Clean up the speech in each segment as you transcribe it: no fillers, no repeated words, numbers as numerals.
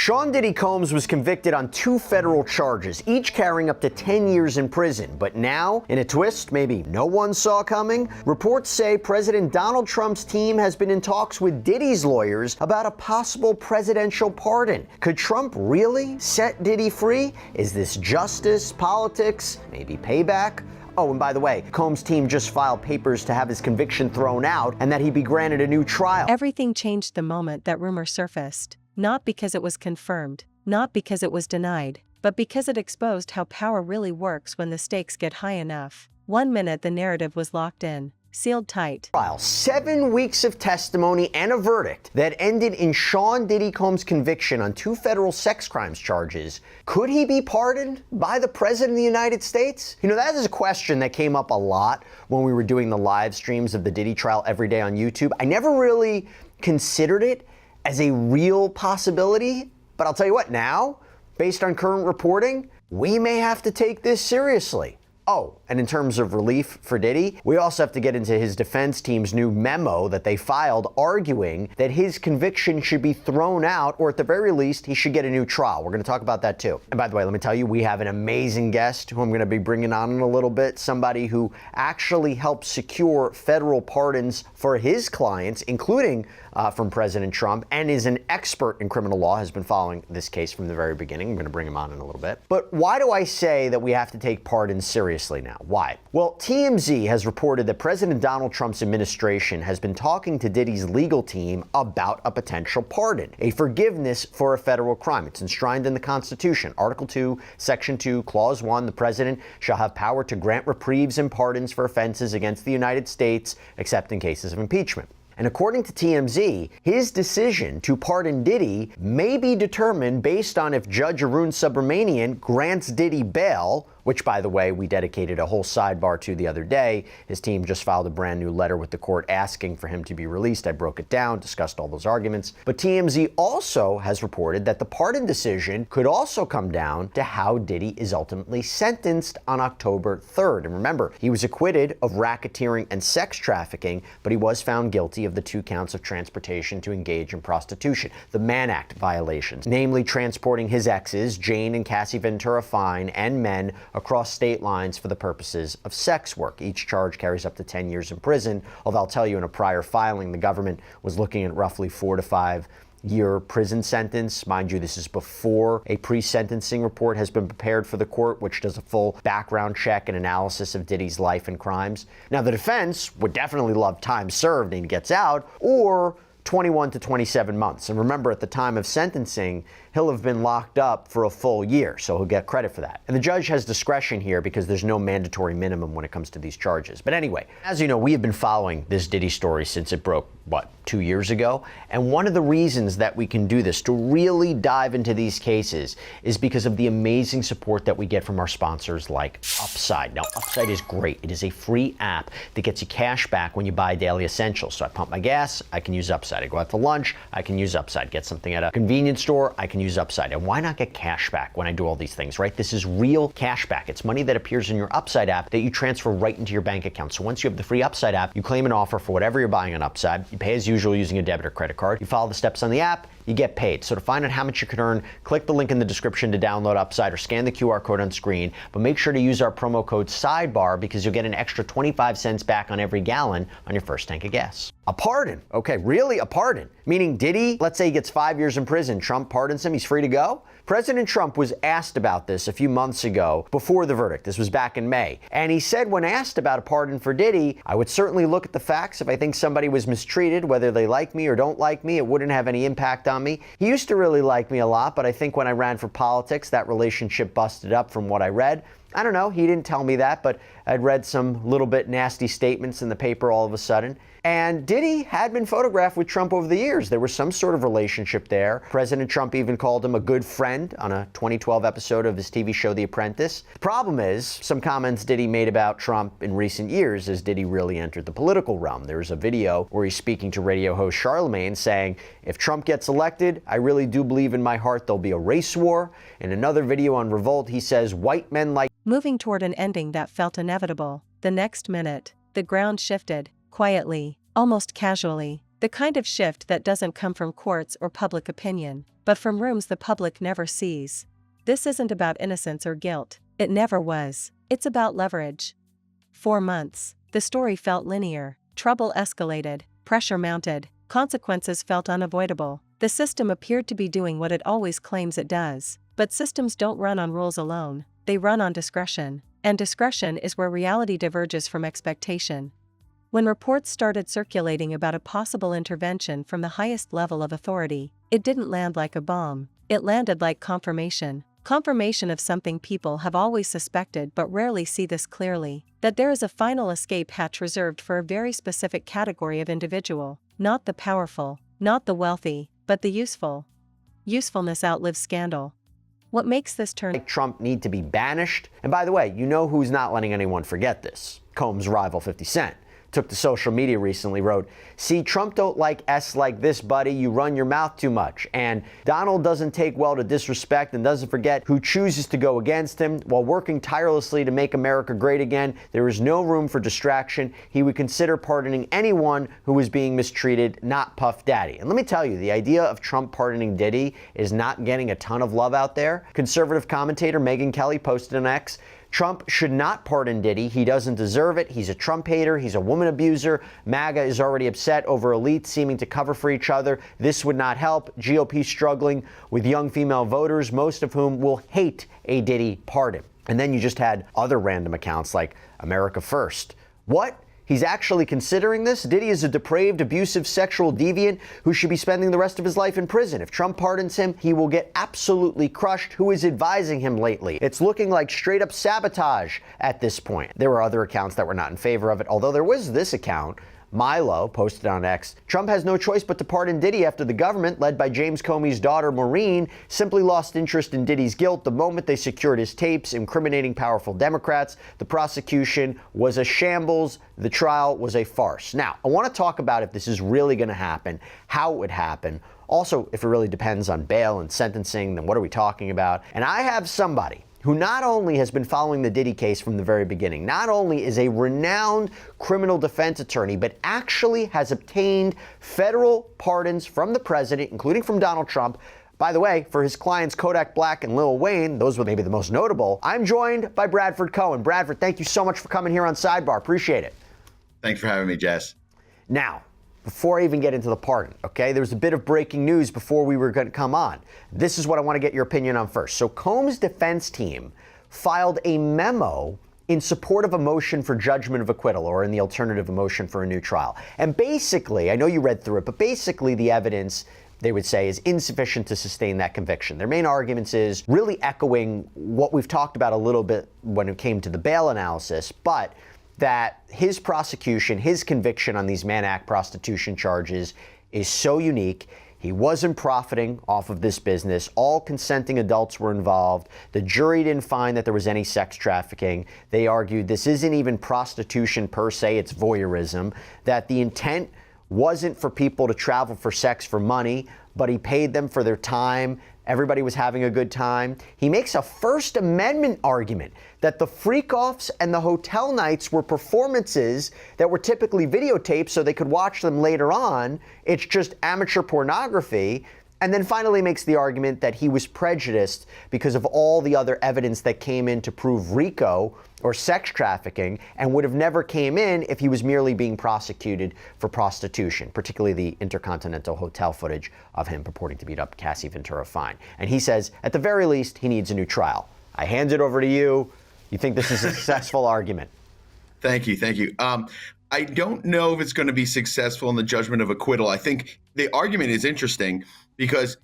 Sean Diddy Combs was convicted on 2 federal charges, each carrying up to 10 years in prison. But now, in a twist maybe no one saw coming, reports say President Donald Trump's team has been in talks with Diddy's lawyers about a possible presidential pardon. Could Trump really set Diddy free? Is this justice, politics, maybe payback? Oh, and by the way, Combs' team just filed papers to have his conviction thrown out and that he be granted a new trial. Everything changed the moment that rumor surfaced. Not because it was confirmed, not because it was denied, but because it exposed how power really works when the stakes get high enough. 1 minute the narrative was locked in, sealed tight. 7 weeks of testimony and a verdict that ended in Sean Diddy Combs' conviction on 2 federal sex crimes charges. Could he be pardoned by the President of the United States? You know, that is a question that came up a lot when we were doing the live streams of the Diddy trial every day on YouTube. I never really considered it as a real possibility, but I'll tell you what, now, based on current reporting, we may have to take this seriously. Oh, and in terms of relief for Diddy, we also have to get into his defense team's new memo that they filed arguing that his conviction should be thrown out, or at the very least, he should get a new trial. We're going to talk about that too. And by the way, let me tell you, we have an amazing guest who I'm going to be bringing on in a little bit, somebody who actually helped secure federal pardons for his clients, including from President Trump, and is an expert in criminal law, has been following this case from the very beginning. I'm going to bring him on in a little bit. But why do I say that we have to take pardons seriously now? Why? Well, TMZ has reported that President Donald Trump's administration has been talking to Diddy's legal team about a potential pardon, a forgiveness for a federal crime. It's enshrined in the Constitution. Article 2, Section 2, Clause 1, the president shall have power to grant reprieves and pardons for offenses against the United States, except in cases of impeachment. And according to TMZ, his decision to pardon Diddy may be determined based on if Judge Arun Subramanian grants Diddy bail, which, by the way, we dedicated a whole sidebar to the other day. His team just filed a brand new letter with the court asking for him to be released. I broke it down, discussed all those arguments. But TMZ also has reported that the pardon decision could also come down to how Diddy is ultimately sentenced on October 3rd. And remember, he was acquitted of racketeering and sex trafficking, but he was found guilty of the 2 counts of transportation to engage in prostitution, the Mann Act violations, namely transporting his exes, Jane and Cassie Ventura Fine, and men across state lines for the purposes of sex work. Each charge carries up to 10 years in prison, although I'll tell you, in a prior filing, the government was looking at roughly 4 to 5 year prison sentence. Mind you, this is before a pre-sentencing report has been prepared for the court, which does a full background check and analysis of Diddy's life and crimes. Now, the defense would definitely love time served and he gets out, or 21 to 27 months. And remember, at the time of sentencing, he'll have been locked up for a full year, so he'll get credit for that. And the judge has discretion here because there's no mandatory minimum when it comes to these charges. But anyway, as you know, we have been following this Diddy story since it broke, 2 years ago? And one of the reasons that we can do this, to really dive into these cases, is because of the amazing support that we get from our sponsors like Upside. Now, Upside is great. It is a free app that gets you cash back when you buy daily essentials. So I pump my gas, I can use Upside. I go out to lunch, I can use Upside. Get something at a convenience store, I can use Upside. And why not get cash back when I do all these things, right? This is real cash back. It's money that appears in your Upside app that you transfer right into your bank account. So once you have the free Upside app, you claim an offer for whatever you're buying on Upside. You pay as usual using a debit or credit card. You follow the steps on the app, you get paid. So to find out how much you can earn, click the link in the description to download Upside or scan the QR code on screen. But make sure to use our promo code SIDEBAR because you'll get an extra 25 cents back on every gallon on your first tank of gas. A pardon. Okay, really a pardon. Meaning Diddy, let's say he gets 5 years in prison. Trump pardons him, he's free to go? President Trump was asked about this a few months ago before the verdict. This was back in May. And he said when asked about a pardon for Diddy, I would certainly look at the facts. If I think somebody was mistreated, whether they like me or don't like me, it wouldn't have any impact on me. He used to really like me a lot, but I think when I ran for politics, that relationship busted up from what I read. I don't know, he didn't tell me that, but I'd read some little bit nasty statements in the paper all of a sudden. And Diddy had been photographed with Trump over the years. There was some sort of relationship there. President Trump even called him a good friend on a 2012 episode of his TV show, The Apprentice. The problem is, some comments Diddy made about Trump in recent years as Diddy really entered the political realm. There's a video where he's speaking to radio host Charlemagne saying, if Trump gets elected, I really do believe in my heart there'll be a race war. In another video on Revolt, he says, white men like... Moving toward an ending that felt inevitable. The next minute, the ground shifted. Quietly, almost casually, The kind of shift that doesn't come from courts or public opinion, but from rooms the public never sees. This isn't about innocence or guilt. It never was. It's about leverage. 4 months. The story felt linear. Trouble escalated. Pressure mounted. Consequences felt unavoidable. The system appeared to be doing what it always claims it does. But systems don't run on rules alone. They run on discretion. And discretion is where reality diverges from expectation. When reports started circulating about a possible intervention from the highest level of authority, it didn't land like a bomb. It landed like confirmation. Confirmation of something people have always suspected but rarely see this clearly, that there is a final escape hatch reserved for a very specific category of individual, not the powerful, not the wealthy, but the useful. Usefulness outlives scandal. What makes this turn like Trump need to be banished? And by the way, you know who's not letting anyone forget this? Combs' rival 50 Cent. Took to social media recently, wrote, "See, Trump don't like S like this, buddy. You run your mouth too much. And Donald doesn't take well to disrespect and doesn't forget who chooses to go against him. While working tirelessly to make America great again, there is no room for distraction. He would consider pardoning anyone who was being mistreated, not Puff Daddy." And let me tell you, the idea of Trump pardoning Diddy is not getting a ton of love out there. Conservative commentator Megyn Kelly posted on X, "Trump should not pardon Diddy. He doesn't deserve it. He's a Trump hater. He's a woman abuser. MAGA is already upset over elites seeming to cover for each other. This would not help. GOP struggling with young female voters, most of whom will hate a Diddy pardon." And then you just had other random accounts like America First. What? He's actually considering this? Diddy is a depraved, abusive, sexual deviant who should be spending the rest of his life in prison. If Trump pardons him, he will get absolutely crushed. Who is advising him lately? It's looking like straight up sabotage at this point. There were other accounts that were not in favor of it, although there was this account. Milo posted on X, "Trump has no choice but to pardon Diddy after the government, led by James Comey's daughter Maureen, simply lost interest in Diddy's guilt the moment they secured his tapes incriminating powerful Democrats. The prosecution was a shambles. The trial was a farce." Now, I want to talk about if this is really going to happen, how it would happen. Also, if it really depends on bail and sentencing, then what are we talking about? And I have somebody who not only has been following the Diddy case from the very beginning, not only is a renowned criminal defense attorney, but actually has obtained federal pardons from the president, including from Donald Trump. By the way, for his clients Kodak Black and Lil Wayne, those were maybe the most notable. I'm joined by Bradford Cohen. Bradford, thank you so much for coming here on Sidebar. Appreciate it. Thanks for having me, Jess. Now, before I even get into the pardon, okay, there was a bit of breaking news before we were going to come on. This is what I want to get your opinion on first. So Combs' defense team filed a memo in support of a motion for judgment of acquittal, or in the alternative, a motion for a new trial. And basically, I know you read through it, but basically the evidence, they would say, is insufficient to sustain that conviction. Their main arguments is really echoing what we've talked about a little bit when it came to the bail analysis, but that his prosecution, his conviction on these Mann Act prostitution charges is so unique. He wasn't profiting off of this business. All consenting adults were involved. The jury didn't find that there was any sex trafficking. They argued this isn't even prostitution per se, it's voyeurism, that the intent wasn't for people to travel for sex for money, but he paid them for their time. Everybody was having a good time. He makes a First Amendment argument that the freak-offs and the hotel nights were performances that were typically videotaped so they could watch them later on. It's just amateur pornography. And then finally makes the argument that he was prejudiced because of all the other evidence that came in to prove RICO or sex trafficking, and would have never came in if he was merely being prosecuted for prostitution, particularly the Intercontinental Hotel footage of him purporting to beat up Cassie Ventura Fine. And he says, at the very least, he needs a new trial. I hand it over to you. You think this is a successful argument? Thank you. Thank you. I don't know if it's going to be successful in the judgment of acquittal. I think the argument is interesting because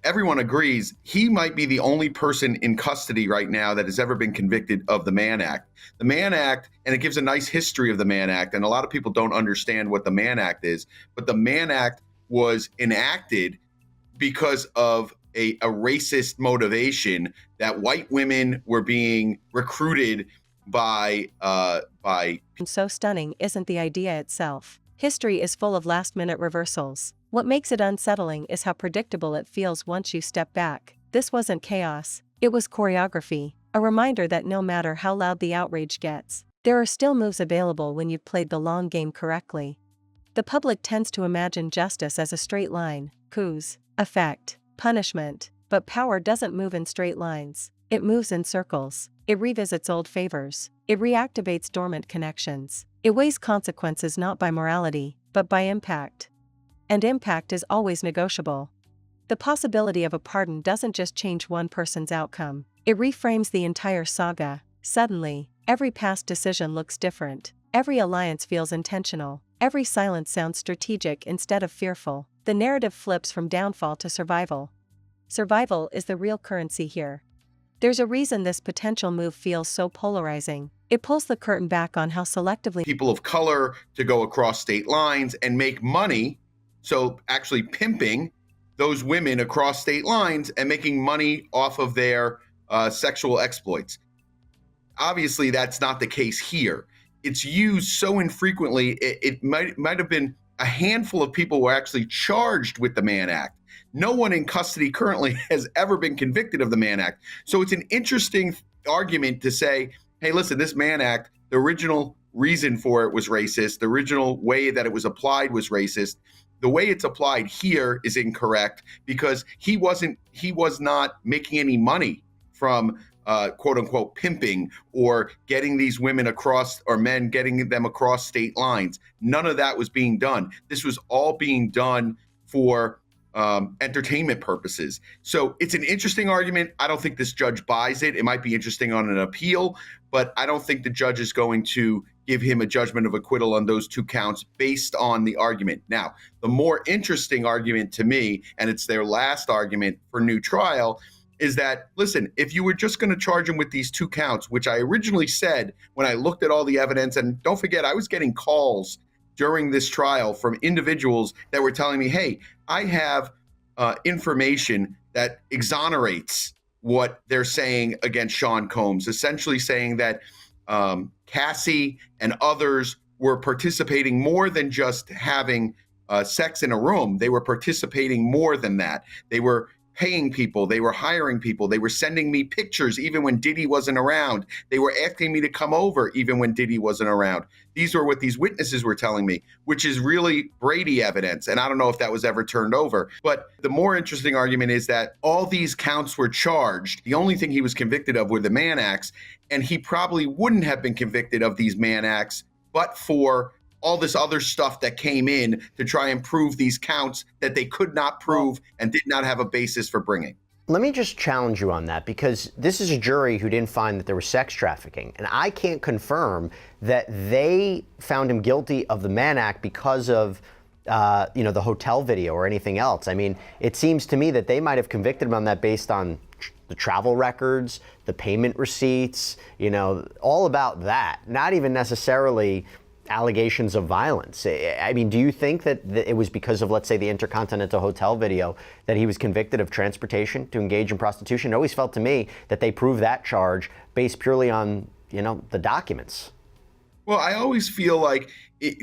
everyone agrees he might be the only person in custody right now that has ever been convicted of the Mann Act. The Mann Act, and it gives a nice history of the Mann Act, and a lot of people don't understand what the Mann Act is, but the Mann Act was enacted because of a racist motivation that white women were being recruited by. So stunning isn't the idea itself. History is full of last-minute reversals. What makes it unsettling is how predictable it feels once you step back. This wasn't chaos. It was choreography, a reminder that no matter how loud the outrage gets, there are still moves available when you've played the long game correctly. The public tends to imagine justice as a straight line: cause, effect, punishment. But power doesn't move in straight lines. It moves in circles. It revisits old favors. It reactivates dormant connections. It weighs consequences not by morality, but by impact. And impact is always negotiable. The possibility of a pardon doesn't just change one person's outcome, it reframes the entire saga. Suddenly, every past decision looks different. Every alliance feels intentional. Every silence sounds strategic instead of fearful. The narrative flips from downfall to survival. Survival is the real currency here. There's a reason this potential move feels so polarizing. It pulls the curtain back on how selectively people of color to go across state lines and make money. So actually pimping those women across state lines and making money off of their sexual exploits. Obviously, that's not the case here. It's used so infrequently, it might have been a handful of people were actually charged with the Mann Act. No one in custody currently has ever been convicted of the Mann Act. So it's an interesting argument to say, hey, listen, this Mann Act, the original reason for it was racist. The original way that it was applied was racist. The way it's applied here is incorrect because he was not making any money from quote unquote pimping or getting these women across or men getting them across state lines. None of that was being done. This was all being done for entertainment purposes. So it's an interesting argument. I don't think this judge buys it. It might be interesting on an appeal, but I don't think the judge is going to give him a judgment of acquittal on those two counts based on the argument. Now, the more interesting argument to me, and it's their last argument for new trial, is that, listen, if you were just going to charge him with these two counts, which I originally said when I looked at all the evidence, and don't forget, I was getting calls during this trial from individuals that were telling me, hey, I have information that exonerates what they're saying against Sean Combs, essentially saying that Cassie and others were participating more than just having sex in a room. They were participating more than that. They were paying people, they were hiring people, they were sending me pictures even when Diddy wasn't around. They were asking me to come over even when Diddy wasn't around. These are what these witnesses were telling me, which is really Brady evidence. And I don't know if that was ever turned over. But the more interesting argument is that all these counts were charged. The only thing he was convicted of were the Mann Acts, and he probably wouldn't have been convicted of these Mann Acts but for all this other stuff that came in to try and prove these counts that they could not prove and did not have a basis for bringing. Let me just challenge you on that, because this is a jury who didn't find that there was sex trafficking. And I can't confirm that they found him guilty of the Mann Act because of the hotel video or anything else. I mean, it seems to me that they might have convicted him on that based on the travel records, the payment receipts, all about that. Not even necessarily allegations of violence. I mean, do you think that it was because of, let's say, the Intercontinental Hotel video that he was convicted of transportation to engage in prostitution? It always felt to me that they proved that charge based purely on, the documents. Well, I always feel like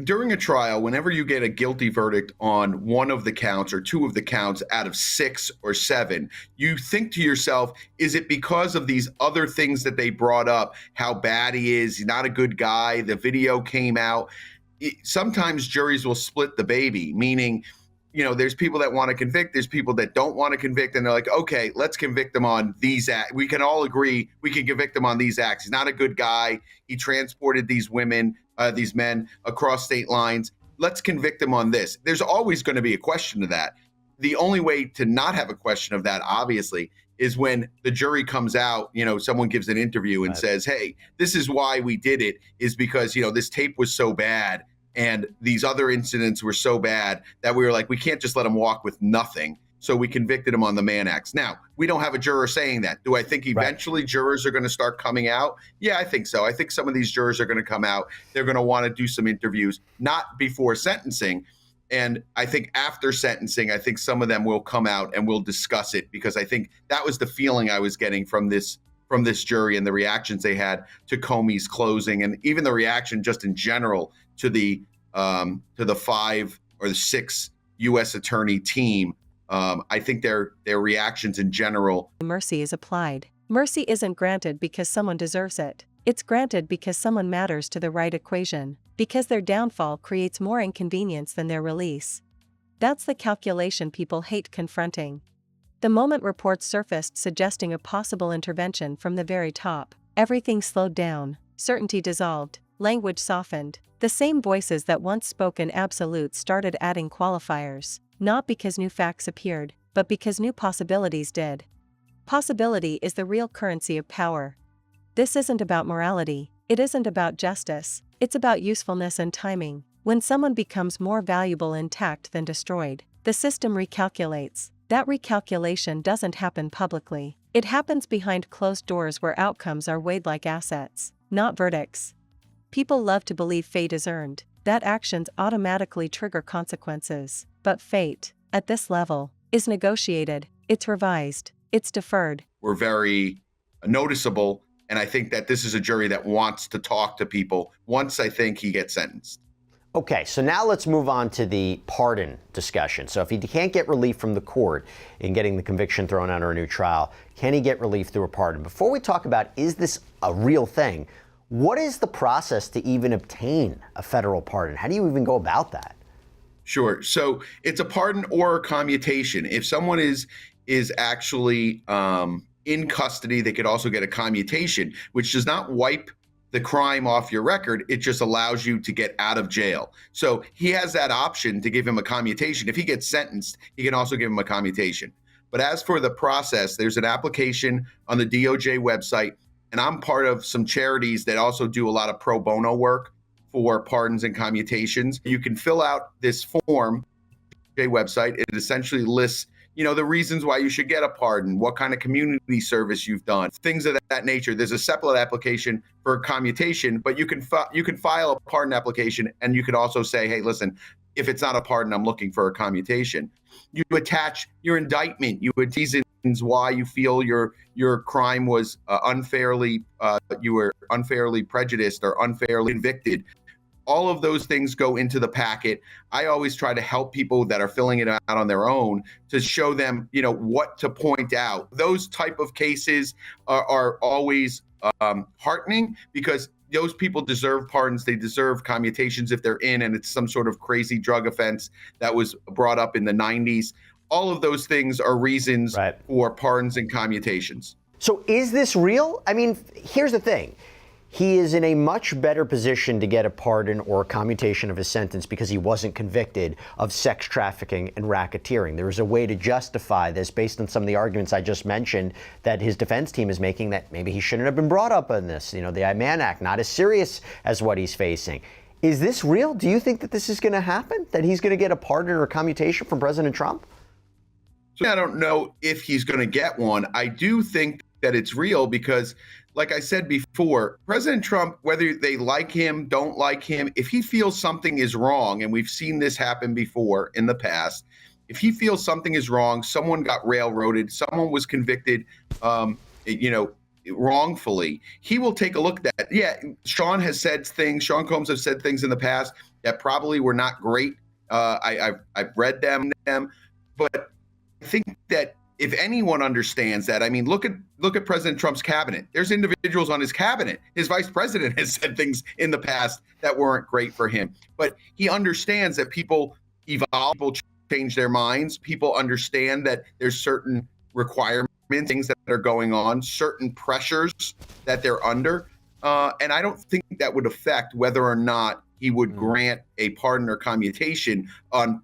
during a trial, whenever you get a guilty verdict on one of the counts or two of the counts out of 6 or 7, you think to yourself, is it because of these other things that they brought up? How bad he is, he's not a good guy, the video came out. Sometimes juries will split the baby, meaning, there's people that want to convict, there's people that don't want to convict, and they're like, okay, let's convict him on these acts. We can all agree we can convict him on these acts. He's not a good guy. He transported these men across state lines. Let's convict him on this. There's always going to be a question of that. The only way to not have a question of that, obviously, is when the jury comes out, someone gives an interview and says, hey, this is why we did it, is because, this tape was so bad and these other incidents were so bad that we were like, we can't just let him walk with nothing. So we convicted him on the Mann Acts. Now, we don't have a juror saying that. Do I think eventually jurors are going to start coming out? Yeah, I think so. I think some of these jurors are going to come out. They're going to want to do some interviews, not before sentencing. And I think after sentencing, I think some of them will come out and we'll discuss it, because I think that was the feeling I was getting from this jury and the reactions they had to Comey's closing, and even the reaction just in general to the 5 or the 6 U.S. attorney team. I think their reactions in general. Mercy is applied. Mercy isn't granted because someone deserves it. It's granted because someone matters to the right equation. Because their downfall creates more inconvenience than their release. That's the calculation people hate confronting. The moment reports surfaced suggesting a possible intervention from the very top, everything slowed down, certainty dissolved, language softened. The same voices that once spoke in absolutes started adding qualifiers, not because new facts appeared, but because new possibilities did. Possibility is the real currency of power. This isn't about morality, it isn't about justice, it's about usefulness and timing. When someone becomes more valuable intact than destroyed, the system recalculates. That recalculation doesn't happen publicly. It happens behind closed doors where outcomes are weighed like assets, not verdicts. People love to believe fate is earned, that actions automatically trigger consequences. But fate, at this level, is negotiated, it's revised, it's deferred. We're very noticeable, and I think that this is a jury that wants to talk to people once I think he gets sentenced. Okay, so now let's move on to the pardon discussion. So if he can't get relief from the court in getting the conviction thrown out or a new trial, can he get relief through a pardon? Before we talk about is this a real thing, what is the process to even obtain a federal pardon? How do you even go about that? Sure. So it's a pardon or a commutation. If someone is actually in custody, they could also get a commutation, which does not wipe the crime off your record. It just allows you to get out of jail. So he has that option to give him a commutation. If he gets sentenced, he can also give him a commutation. But as for the process, there's an application on the DOJ website, and I'm part of some charities that also do a lot of pro bono work for pardons and commutations. You can fill out this form, DOJ website. It essentially lists the reasons why you should get a pardon, what kind of community service you've done, things of that nature. There's a separate application for a commutation, but you can file a pardon application, and you could also say, hey, listen, if it's not a pardon, I'm looking for a commutation. You attach your indictment, you would reasons why you feel your crime was you were unfairly prejudiced or unfairly convicted. All of those things go into the packet. I always try to help people that are filling it out on their own to show them, what to point out. Those type of cases are always heartening because those people deserve pardons. They deserve commutations if they're in and it's some sort of crazy drug offense that was brought up in the 90s. All of those things are reasons for pardons and commutations. So is this real? I mean, here's the thing. He is in a much better position to get a pardon or a commutation of his sentence because he wasn't convicted of sex trafficking and racketeering. There is a way to justify this based on some of the arguments I just mentioned that his defense team is making that maybe he shouldn't have been brought up on this. The I-Man Act, not as serious as what he's facing. Is this real? Do you think that this is going to happen? That he's going to get a pardon or a commutation from President Trump? So I don't know if he's going to get one. I do think that it's real because, like I said before, President Trump, whether they like him, don't like him, if he feels something is wrong, and we've seen this happen before in the past, if he feels something is wrong, someone got railroaded, someone was convicted, wrongfully, he will take a look at that. Yeah, Sean Combs has said things in the past that probably were not great. I've read them, but I think that if anyone understands that, I mean, look at President Trump's cabinet. There's individuals on his cabinet. His vice president has said things in the past that weren't great for him. But he understands that people evolve, people change their minds. People understand that there's certain requirements, things that are going on, certain pressures that they're under. And I don't think that would affect whether or not he would grant a pardon or commutation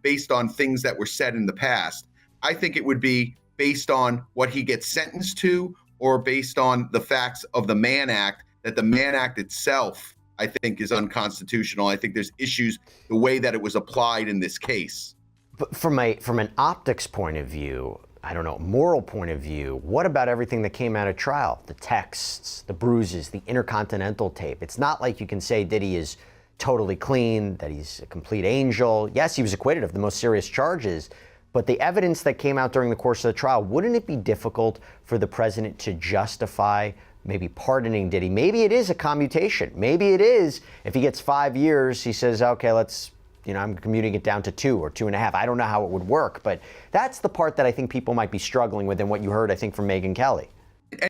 based on things that were said in the past. I think it would be based on what he gets sentenced to or based on the facts of the Mann Act, that the Mann Act itself, I think, is unconstitutional. I think there's issues the way that it was applied in this case. But from an optics point of view, I don't know, moral point of view, what about everything that came out of trial? The texts, the bruises, the intercontinental tape. It's not like you can say Diddy is totally clean, that he's a complete angel. Yes, he was acquitted of the most serious charges, but the evidence that came out during the course of the trial, wouldn't it be difficult for the president to justify maybe pardoning Diddy? Maybe it is a commutation. Maybe it is, if he gets 5 years, he says, okay, I'm commuting it down to 2 or 2.5. I don't know how it would work, but that's the part that I think people might be struggling with and what you heard, I think, from Megyn Kelly.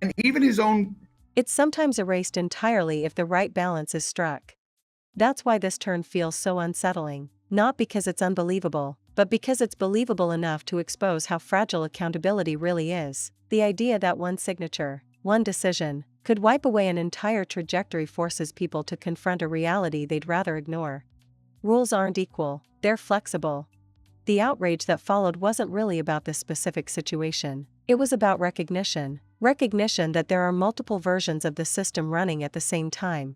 And even his own... It's sometimes erased entirely if the right balance is struck. That's why this turn feels so unsettling, not because it's unbelievable, but because it's believable enough to expose how fragile accountability really is. The idea that one signature, one decision, could wipe away an entire trajectory forces people to confront a reality they'd rather ignore. Rules aren't equal, they're flexible. The outrage that followed wasn't really about this specific situation. It was about recognition that there are multiple versions of the system running at the same time.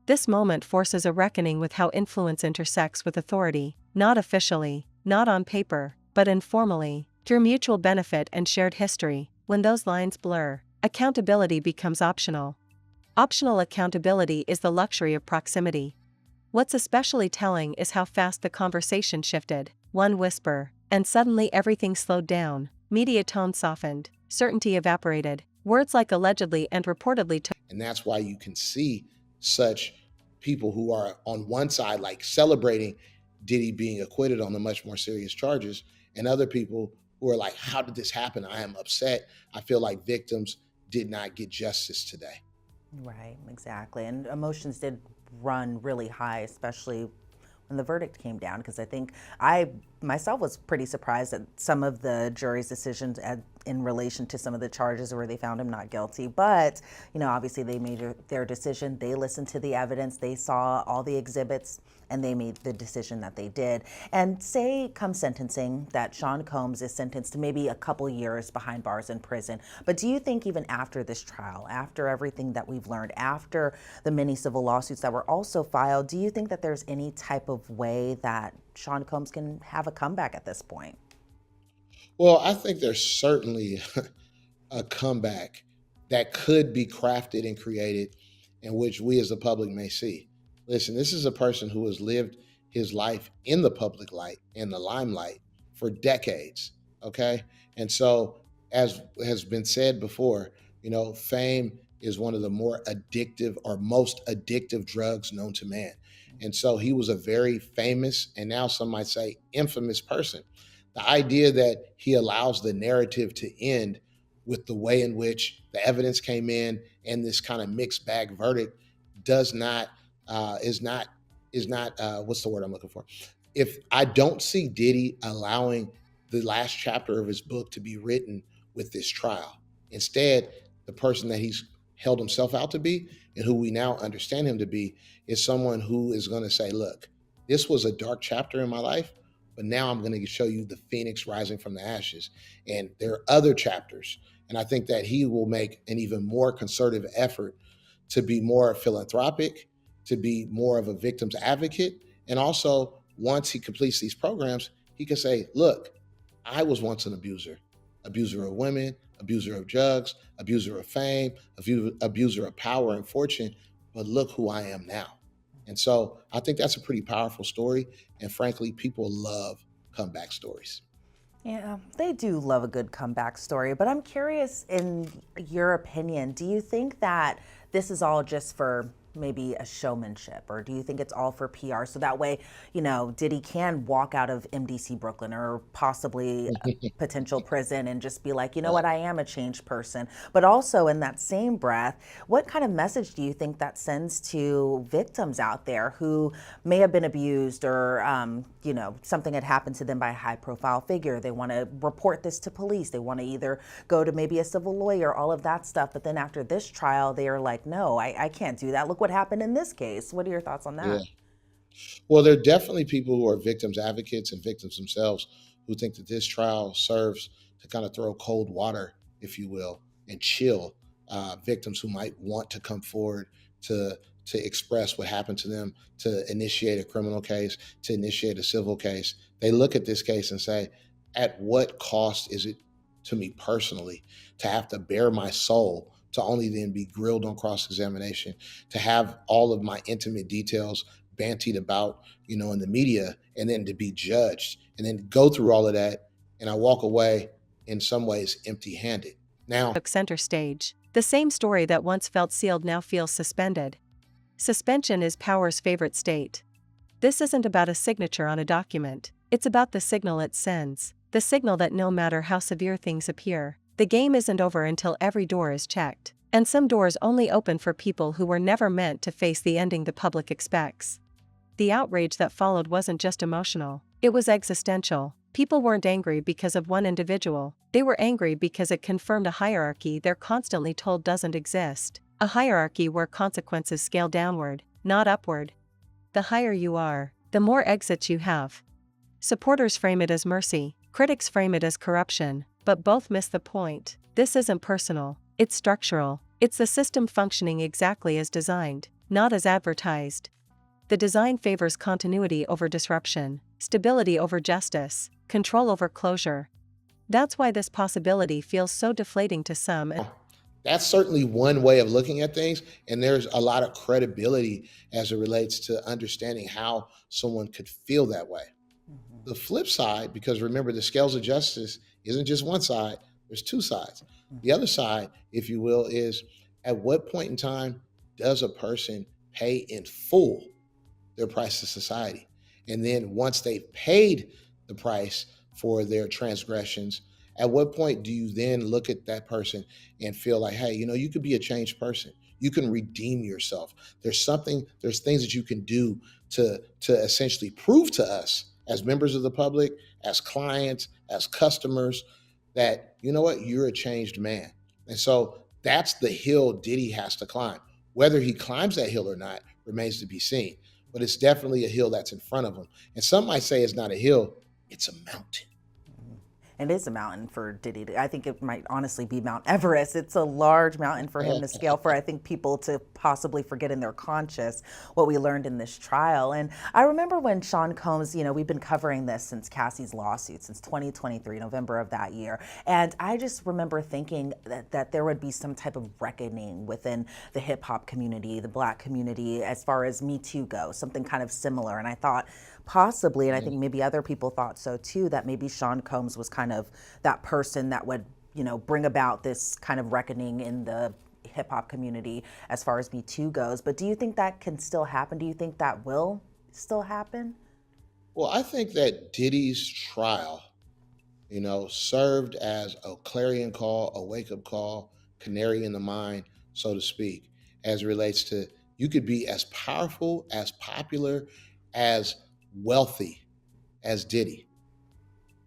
This moment forces a reckoning with how influence intersects with authority, not officially, not on paper, but informally, through mutual benefit and shared history. When those lines blur, accountability becomes optional. Optional accountability is the luxury of proximity. What's especially telling is how fast the conversation shifted. One whisper, and suddenly everything slowed down. Media tone softened, certainty evaporated. Words like allegedly and reportedly took. And that's why you can see such people who are on one side, like celebrating Diddy being acquitted on the much more serious charges, and other people who are like, how did this happen? I am upset. I feel like victims did not get justice today. Right, exactly. And emotions did run really high, especially when the verdict came down, because I think I myself was pretty surprised at some of the jury's decisions in relation to some of the charges where they found him not guilty. But, obviously they made their decision. They listened to the evidence. They saw all the exhibits and they made the decision that they did. And say come sentencing that Sean Combs is sentenced to maybe a couple years behind bars in prison. But do you think even after this trial, after everything that we've learned, after the many civil lawsuits that were also filed, do you think that there's any type of way that Sean Combs can have a comeback at this point? Well, I think there's certainly a comeback that could be crafted and created in which we as the public may see. Listen, this is a person who has lived his life in the public light, in the limelight for decades. Okay. And so, as has been said before, fame is one of the more addictive or most addictive drugs known to man. And so he was a very famous and now some might say infamous person. The idea that he allows the narrative to end with the way in which the evidence came in and this kind of mixed bag verdict does not is not what's the word I'm looking for? If I don't see Diddy allowing the last chapter of his book to be written with this trial, instead, the person that he's held himself out to be and who we now understand him to be is someone who is going to say, look, this was a dark chapter in my life, but now I'm going to show you the phoenix rising from the ashes. And there are other chapters. And I think that he will make an even more concerted effort to be more philanthropic, to be more of a victim's advocate. And also, once he completes these programs, he can say, look, I was once an abuser of women, abuser of drugs, abuser of fame, abuser of power and fortune, but look who I am now. And so I think that's a pretty powerful story. And frankly, people love comeback stories. Yeah, they do love a good comeback story, but I'm curious, in your opinion, do you think that this is all just for maybe a showmanship, or do you think it's all for PR so that way, Diddy can walk out of MDC Brooklyn or possibly a potential prison and just be like, what, I am a changed person. But also in that same breath, what kind of message do you think that sends to victims out there who may have been abused or, something had happened to them by a high profile figure? They want to report this to police. They want to either go to maybe a civil lawyer, all of that stuff. But then after this trial, they are like, no, I can't do that. Look what happened in this case. What are your thoughts on that? Yeah. Well, there are definitely people who are victims advocates and victims themselves who think that this trial serves to kind of throw cold water, if you will, and chill victims who might want to come forward to express what happened to them, to initiate a criminal case, to initiate a civil case. They look at this case and say, at what cost is it to me personally to have to bare my soul, to only then be grilled on cross-examination, to have all of my intimate details bantied about, in the media, and then to be judged, and then go through all of that, and I walk away in some ways empty-handed. Now, Took center stage. The same story that once felt sealed now feels suspended. Suspension is power's favorite state. This isn't about a signature on a document. It's about the signal it sends. The signal that no matter how severe things appear, the game isn't over until every door is checked. And some doors only open for people who were never meant to face the ending the public expects. the outrage that followed wasn't just emotional, it was existential. People weren't angry because of one individual, they were angry because it confirmed a hierarchy they're constantly told doesn't exist. A hierarchy where consequences scale downward, not upward. The higher you are, the more exits you have. Supporters frame it as mercy, critics frame it as corruption, but both miss the point. This isn't personal, it's structural. It's the system functioning exactly as designed, not as advertised. The design favors continuity over disruption, stability over justice, control over closure. That's why this possibility feels so deflating to some. That's certainly one way of looking at things, and there's a lot of credibility as it relates to understanding how someone could feel that way. The flip side, because remember, the scales of justice isn't just one side, there's two sides. The other side, if you will, is at what point in time does a person pay in full their price to society? And then once they've paid the price for their transgressions, at what point do you then look at that person and feel like, hey, you could be a changed person. You can redeem yourself. There's things that you can do to essentially prove to us as members of the public, as clients, as customers, that, you know what, you're a changed man. And so that's the hill Diddy has to climb. Whether he climbs that hill or not remains to be seen. But it's definitely a hill that's in front of him. And some might say it's not a hill, it's a mountain. It is a mountain for Diddy. I think it might honestly be Mount Everest. It's a large mountain for him to scale, for I think people to possibly forget in their conscious what we learned in this trial. And I remember when Sean Combs, we've been covering this since Cassie's lawsuit, since 2023, November of that year. And I just remember thinking that there would be some type of reckoning within the hip hop community, the Black community, as far as Me Too goes, something kind of similar. And I thought possibly, and I think maybe other people thought so too, that maybe Sean Combs was kind of that person that would, bring about this kind of reckoning in the hip hop community as far as Me Too goes. But do you think that can still happen? Do you think that will still happen? Well, I think that Diddy's trial, served as a clarion call, a wake-up call, canary in the mine, so to speak, as it relates to you could be as powerful, as popular, as wealthy as Diddy.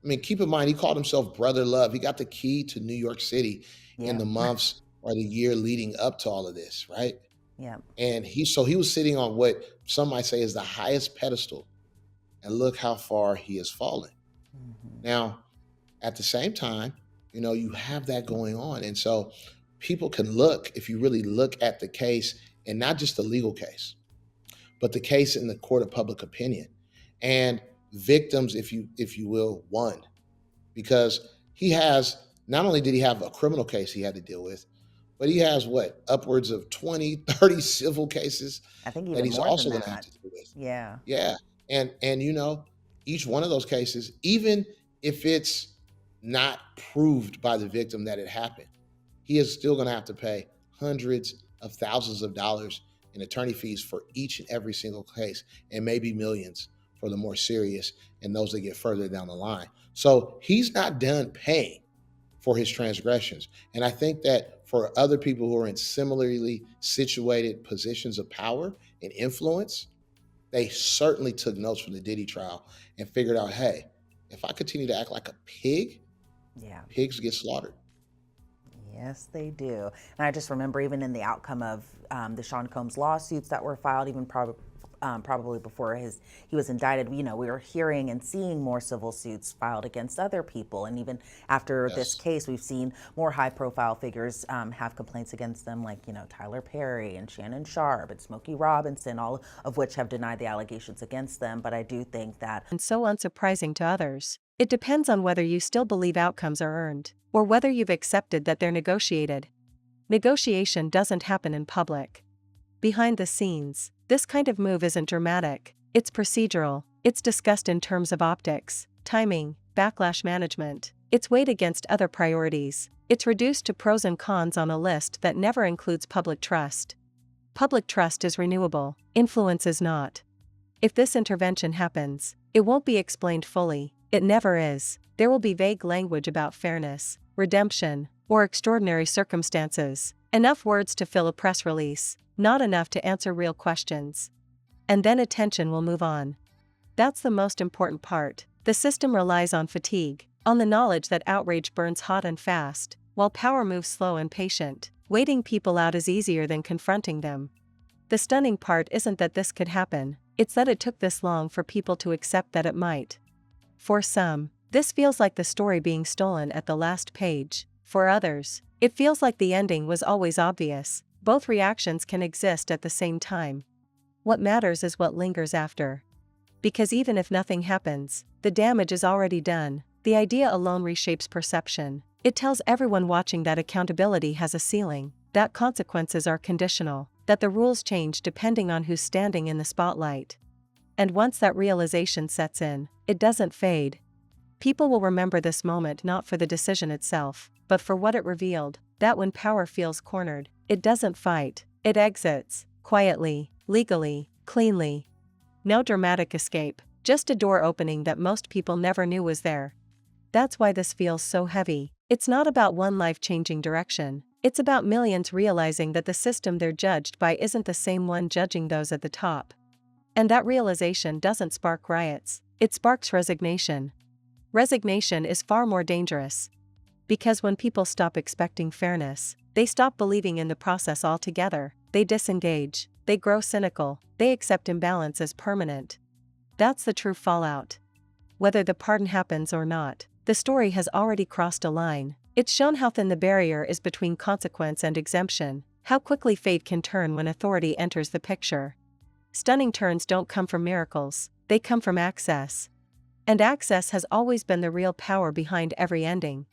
I mean, keep in mind, he called himself Brother Love. He got the key to New York City in the months or the year leading up to all of this, right? Yeah. And he was sitting on what some might say is the highest pedestal. And look how far he has fallen. Now, at the same time, you have that going on. And so people can look, if you really look at the case, and not just the legal case, but the case in the court of public opinion. And victims, if you will, won. Because he has, not only did he have a criminal case he had to deal with, but he has upwards of 20, 30 civil cases I think even that he's more also than going to have that. to deal with. Yeah. Yeah. And each one of those cases, even if it's not proved by the victim that it happened, he is still going to have to pay hundreds of thousands of dollars in attorney fees for each and every single case, and maybe millions for the more serious and those that get further down the line. So he's not done paying for his transgressions. And I think that for other people who are in similarly situated positions of power and influence, they certainly took notes from the Diddy trial and figured out, hey, if I continue to act like a pig, pigs get slaughtered. Yes, they do. And I just remember even in the outcome of the Sean Combs lawsuits that were filed, even probably before he was indicted, we were hearing and seeing more civil suits filed against other people. And even after this case, we've seen more high-profile figures have complaints against them, like, Tyler Perry and Shannon Sharp and Smokey Robinson, all of which have denied the allegations against them. But I do think that... And so unsurprising to others. It depends on whether you still believe outcomes are earned, or whether you've accepted that they're negotiated. Negotiation doesn't happen in public. Behind the scenes, this kind of move isn't dramatic, it's procedural, it's discussed in terms of optics, timing, backlash management, it's weighed against other priorities, it's reduced to pros and cons on a list that never includes public trust. Public trust is renewable, influence is not. If this intervention happens, it won't be explained fully, it never is. There will be vague language about fairness, redemption, or extraordinary circumstances, enough words to fill a press release, not enough to answer real questions. And then attention will move on. That's the most important part. The system relies on fatigue, on the knowledge that outrage burns hot and fast, while power moves slow and patient. Waiting people out is easier than confronting them. The stunning part isn't that this could happen, it's that it took this long for people to accept that it might. For some, this feels like the story being stolen at the last page. For others, it feels like the ending was always obvious. Both reactions can exist at the same time. What matters is what lingers after. Because even if nothing happens, the damage is already done. The idea alone reshapes perception. It tells everyone watching that accountability has a ceiling, that consequences are conditional, that the rules change depending on who's standing in the spotlight. And once that realization sets in, it doesn't fade. People will remember this moment not for the decision itself, but for what it revealed, that when power feels cornered, it doesn't fight, it exits, quietly, legally, cleanly. No dramatic escape, just a door opening that most people never knew was there. That's why this feels so heavy. It's not about one life-changing direction, it's about millions realizing that the system they're judged by isn't the same one judging those at the top. And that realization doesn't spark riots, it sparks resignation. Resignation is far more dangerous. Because when people stop expecting fairness, they stop believing in the process altogether, they disengage, they grow cynical, they accept imbalance as permanent. That's the true fallout. Whether the pardon happens or not, the story has already crossed a line. It's shown how thin the barrier is between consequence and exemption, how quickly fate can turn when authority enters the picture. Stunning turns don't come from miracles, they come from access. And access has always been the real power behind every ending.